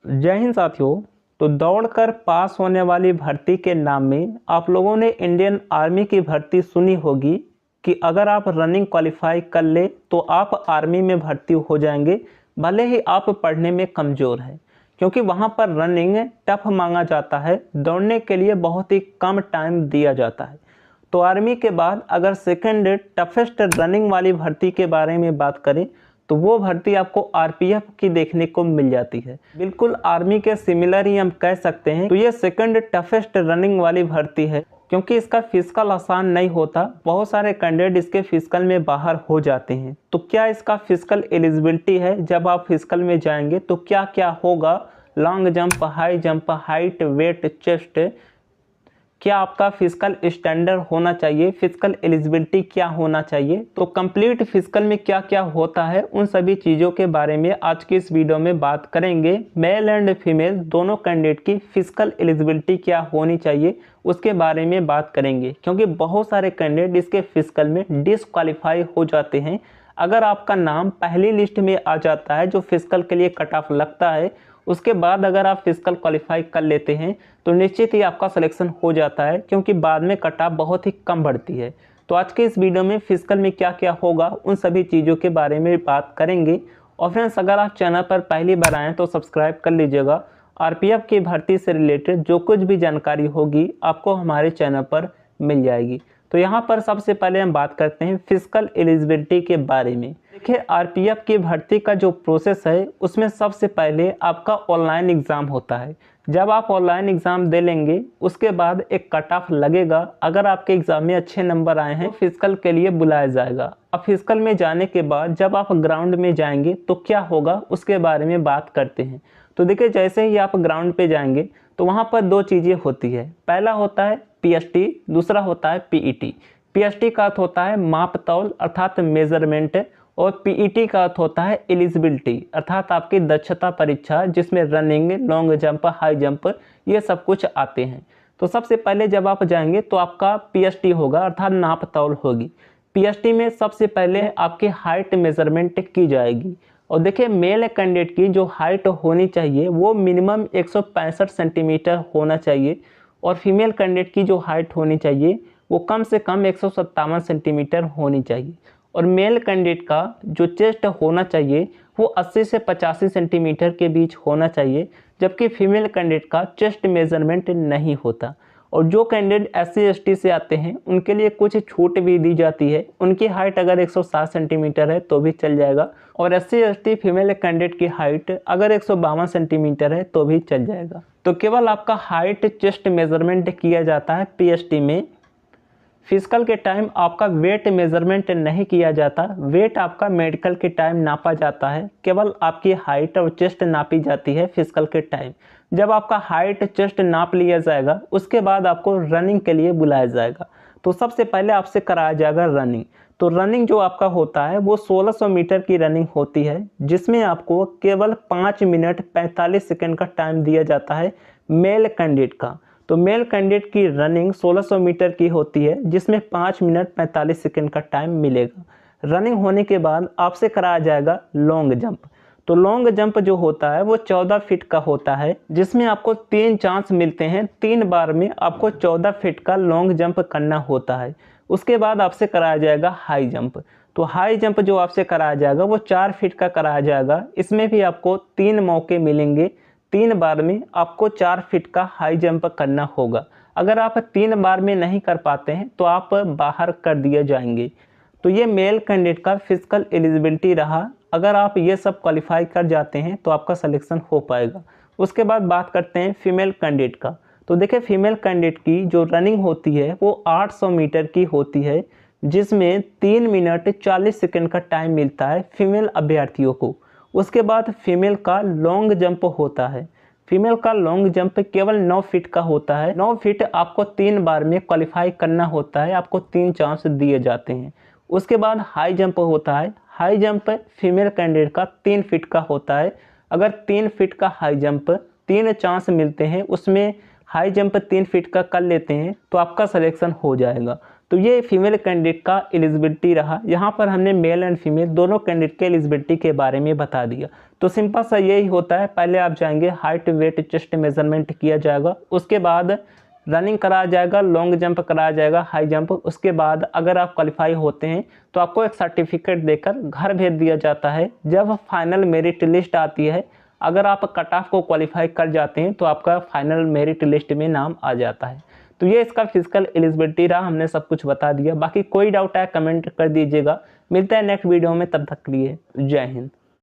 जय हिंद साथियों। तो दौड़कर पास होने वाली भर्ती के नाम में आप लोगों ने इंडियन आर्मी की भर्ती सुनी होगी कि अगर आप रनिंग क्वालिफाई कर ले तो आप आर्मी में भर्ती हो जाएंगे, भले ही आप पढ़ने में कमज़ोर हैं, क्योंकि वहाँ पर रनिंग टफ मांगा जाता है। दौड़ने के लिए बहुत ही कम टाइम दिया जाता है। तो आर्मी के बाद अगर सेकंड टफेस्ट रनिंग वाली भर्ती के बारे में बात करें तो वो भर्ती आपको आरपीएफ की देखने को मिल जाती है। बिल्कुल आर्मी के सिमिलर ही हम कह सकते हैं। तो ये सेकंड टफेस्ट रनिंग वाली भर्ती है, क्योंकि इसका फिजिकल आसान नहीं होता। बहुत सारे कैंडिडेट इसके फिजिकल में बाहर हो जाते हैं। तो क्या इसका फिजिकल एलिजिबिलिटी है? जब आप फिजिकल में जाएंगे तो क्या क्या होगा? Long jump, high jump, height, weight, chest, क्या आपका फिजिकल स्टैंडर्ड होना चाहिए, फिजिकल एलिजिबिलिटी क्या होना चाहिए, तो कंप्लीट फिजिकल में क्या क्या होता है, उन सभी चीज़ों के बारे में आज की इस वीडियो में बात करेंगे। मेल एंड फीमेल दोनों कैंडिडेट की फिजिकल एलिजिबिलिटी क्या होनी चाहिए उसके बारे में बात करेंगे, क्योंकि बहुत सारे कैंडिडेट इसके फिजिकल में डिसक्वालीफाई हो जाते हैं। अगर आपका नाम पहली लिस्ट में आ जाता है जो फिजिकल के लिए कट ऑफ लगता है, उसके बाद अगर आप फिजिकल क्वालिफाई कर लेते हैं तो निश्चित ही आपका सिलेक्शन हो जाता है, क्योंकि बाद में कट ऑफ बहुत ही कम बढ़ती है। तो आज के इस वीडियो में फिजिकल में क्या क्या होगा उन सभी चीज़ों के बारे में बात करेंगे। और फ्रेंड्स, अगर आप चैनल पर पहली बार आएँ तो सब्सक्राइब कर लीजिएगा। आरपीएफ की भर्ती से रिलेटेड जो कुछ भी जानकारी होगी आपको हमारे चैनल पर मिल जाएगी। तो यहाँ पर सबसे पहले हम बात करते हैं फिजिकल एलिजिबिलिटी के बारे में। देखिए, आरपीएफ की भर्ती का जो प्रोसेस है उसमें सबसे पहले आपका ऑनलाइन एग्ज़ाम होता है। जब आप ऑनलाइन एग्ज़ाम दे लेंगे उसके बाद एक कट ऑफ लगेगा। अगर आपके एग्ज़ाम में अच्छे नंबर आए हैं फिजिकल के लिए बुलाया जाएगा। अब फिजिकल में जाने के बाद जब आप ग्राउंड में जाएंगे तो क्या होगा उसके बारे में बात करते हैं। तो देखिए, जैसे ही आप ग्राउंड पे जाएंगे तो वहाँ पर दो चीज़ें होती है। पहला होता है पीएसटी, दूसरा होता है पीईटी। पीएसटी का अर्थ होता है माप तौल अर्थात मेजरमेंट, और पीईटी का अर्थ होता है एलिजिबिलिटी अर्थात आपकी दक्षता परीक्षा, जिसमें running, long jump, high jump ये सब कुछ आते हैं। तो सबसे पहले जब आप जाएंगे तो आपका पीएसटी होगा अर्थात नाप तौल होगी। पीएसटी में सबसे पहले आपकी हाइट मेजरमेंट की जाएगी। और देखिए, मेल कैंडिडेट की जो हाइट होनी चाहिए वो मिनिमम 165 सेंटीमीटर होना चाहिए, और फीमेल कैंडिडेट की जो हाइट होनी चाहिए वो कम से कम 157 सेंटीमीटर होनी चाहिए। और मेल कैंडिडेट का जो चेस्ट होना चाहिए वो 80 से 85 सेंटीमीटर के बीच होना चाहिए, जबकि फीमेल कैंडिडेट का चेस्ट मेजरमेंट नहीं होता। और जो कैंडिडेट SC ST से आते हैं उनके लिए कुछ छूट भी दी जाती है। उनकी हाइट अगर 160 सेंटीमीटर है तो भी चल जाएगा, और SC ST फीमेल कैंडिडेट की हाइट अगर 152 सेंटीमीटर है तो भी चल जाएगा। तो केवल आपका हाइट चेस्ट मेजरमेंट किया जाता है पीएसटी में। फिजिकल के टाइम आपका वेट मेजरमेंट नहीं किया जाता। वेट आपका मेडिकल के टाइम नापा जाता है। केवल आपकी हाइट और चेस्ट नापी जाती है फिजिकल के टाइम। जब आपका हाइट चेस्ट नाप लिया जाएगा उसके बाद आपको रनिंग के लिए बुलाया जाएगा। तो सबसे पहले आपसे कराया जाएगा रनिंग। तो रनिंग जो आपका होता है वो 1600 मीटर की रनिंग होती है, जिसमें आपको केवल 5 मिनट 45 सेकंड का टाइम दिया जाता है मेल कैंडिडेट का। तो मेल कैंडिडेट की रनिंग 1600 मीटर की होती है, जिसमें 5 मिनट 45 सेकंड का टाइम मिलेगा। रनिंग होने के बाद आपसे कराया जाएगा लॉन्ग जंप। तो लॉन्ग जंप जो होता है वो 14 फीट का होता है, जिसमें आपको 3 चांस मिलते हैं। 3 बार में आपको 14 फीट का लॉन्ग जंप करना होता है। उसके बाद आपसे कराया जाएगा हाई जंप। तो हाई जंप जो आपसे कराया जाएगा वो 4 फीट का कराया जाएगा। इसमें भी आपको 3 मौके मिलेंगे। 3 बार में आपको 4 फीट का हाई जंप करना होगा। अगर आप 3 बार में नहीं कर पाते हैं तो आप बाहर कर दिए जाएंगे। तो ये मेल कैंडिडेट का फिजिकल एलिजिबिलिटी रहा। अगर आप ये सब क्वालिफाई कर जाते हैं तो आपका सिलेक्शन हो पाएगा। उसके बाद बात करते हैं फीमेल कैंडिडेट का। तो देखिए, फीमेल कैंडिडेट की जो रनिंग होती है वो 800 मीटर की होती है, जिसमें 3 मिनट 40 सेकंड का टाइम मिलता है फीमेल अभ्यर्थियों को। उसके बाद फीमेल का लॉन्ग जंप होता है। फीमेल का लॉन्ग जंप केवल 9 फीट का होता है। 9 फीट आपको 3 बार में क्वालिफाई करना होता है। आपको 3 चांस दिए जाते हैं। उसके बाद हाई जंप होता है। हाई जंप फीमेल कैंडिडेट का 3 फीट का होता है। अगर 3 फीट का हाई जंप 3 चांस मिलते हैं, उसमें हाई जंप 3 फीट का कर लेते हैं तो आपका सिलेक्शन हो जाएगा। तो ये फीमेल कैंडिडेट का एलिजिबिलिटी रहा। यहाँ पर हमने मेल एंड फीमेल दोनों कैंडिडेट के एलिजिबिलिटी के बारे में बता दिया। तो सिंपल सा यही होता है, पहले आप जाएंगे हाइट वेट चेस्ट मेजरमेंट किया जाएगा, उसके बाद रनिंग कराया जाएगा, लॉन्ग जंप कराया जाएगा, हाई जंप। उसके बाद अगर आप क्वालिफाई होते हैं तो आपको एक सर्टिफिकेट देकर घर भेज दिया जाता है। जब फाइनल मेरिट लिस्ट आती है, अगर आप कट ऑफ को क्वालिफाई कर जाते हैं तो आपका फाइनल मेरिट लिस्ट में नाम आ जाता है। तो ये इसका फिजिकल एलिजिबिलिटी रहा, हमने सब कुछ बता दिया। बाकी कोई डाउट है कमेंट कर दीजिएगा। मिलता है नेक्स्ट वीडियो में, तब तक के लिए जय हिंद।